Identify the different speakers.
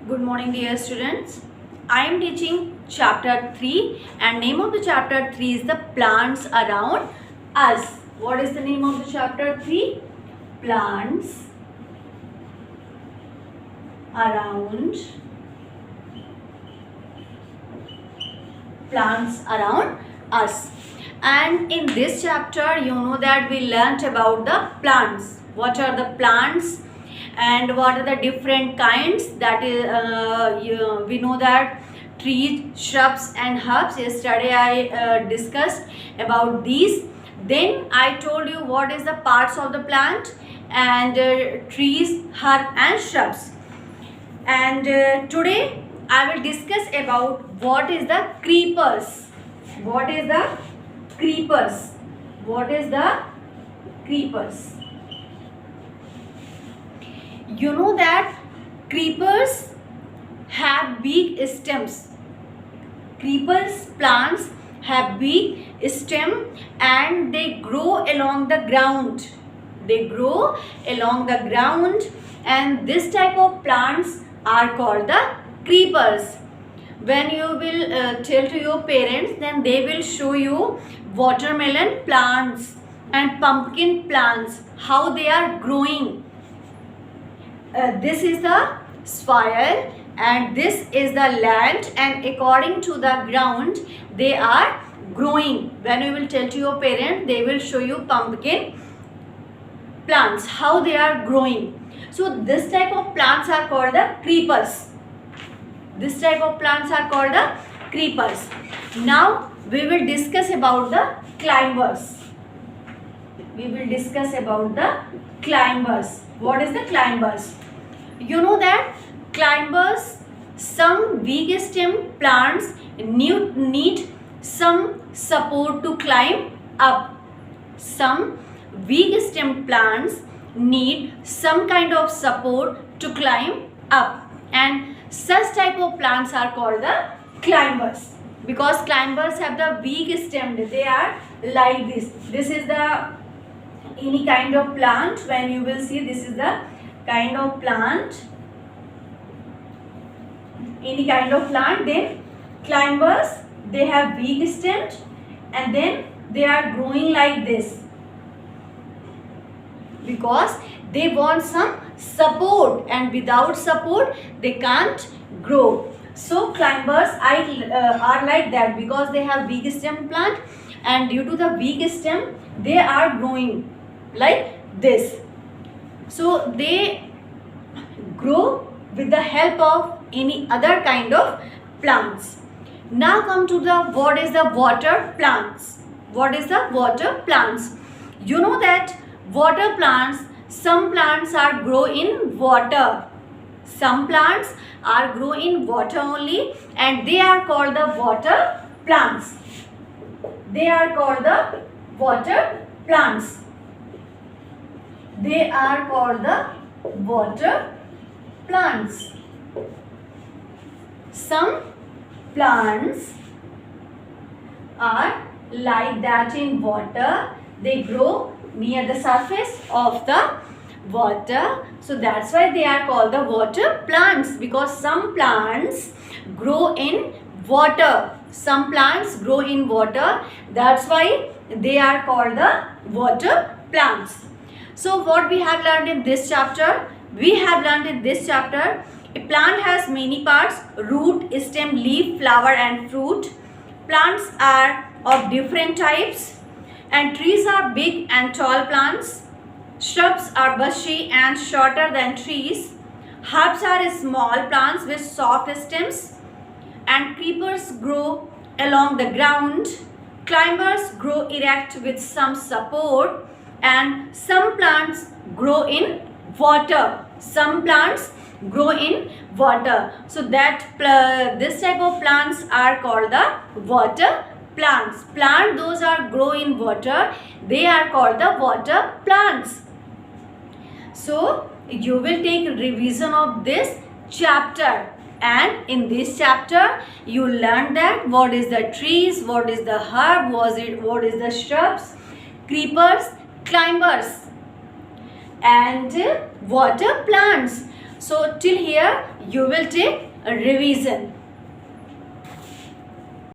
Speaker 1: Good morning, dear students. I am teaching chapter 3 and name of the chapter 3 is the plants around us. What is the name of the chapter 3? Plants around us. And in this chapter you know that we learnt about the plants. What are the plants and what are the different kinds? That is we know that trees, shrubs and herbs. Yesterday I discussed about these. Then I told you what is the parts of the plant and trees, herb and shrubs. And today I will discuss about what is the creepers. What is the creepers? What is the creepers? You know that creepers have big stems. Creepers plants have big stem and they grow along the ground. They grow along the ground and this type of plants are called the creepers. When you will tell to your parents, then they will show you watermelon plants and pumpkin plants, how they are growing. This is the soil and this is the land, and according to the ground they are growing. When you will tell to your parents, they will show you pumpkin plants, how they are growing. So this type of plants are called the creepers. This type of plants are called the creepers. Now we will discuss about the climbers. We will discuss about the climbers. What is the climbers? You know that climbers, some big stem plants need some support to climb up. Some big stem plants need some kind of support to climb up, and such type of plants are called the climbers, because climbers have the big stem. They are like this. This is the any kind of plant. When you will see, this is the kind of plant, any kind of plant. Then climbers, they have big stems and then they are growing like this because they want some support, and without support they can't grow. So climbers are like that because they have big stem plant, and due to the big stem they are growing like this. So they grow with the help of any other kind of plants. Now come to the what is the water plants. What is the water plants? You know that water plants, some plants are grow in water. Some plants are grow in water only, and they are called the water plants. They are called the water plants. They are called the water plants. Some plants are like that in water. They grow near the surface of the water. So that's why they are called the water plants, because some plants grow in water. Some plants grow in water. That's why they are called the water plants. So what we have learned in this chapter? We have learned in this chapter, a plant has many parts: root, stem, leaf, flower and fruit. Plants are of different types, and trees are big and tall plants. Shrubs are bushy and shorter than trees. Herbs are small plants with soft stems, and creepers grow along the ground. Climbers grow erect with some support, and some plants grow in water. Some plants grow in water. So that this type of plants are called the water plants. Plant those are grow in water, they are called the water plants. So you will take revision of this chapter, and in this chapter you learn that what is the trees, what is the herb, what is the shrubs, creepers, climbers and water plants. So till here you will take a revision.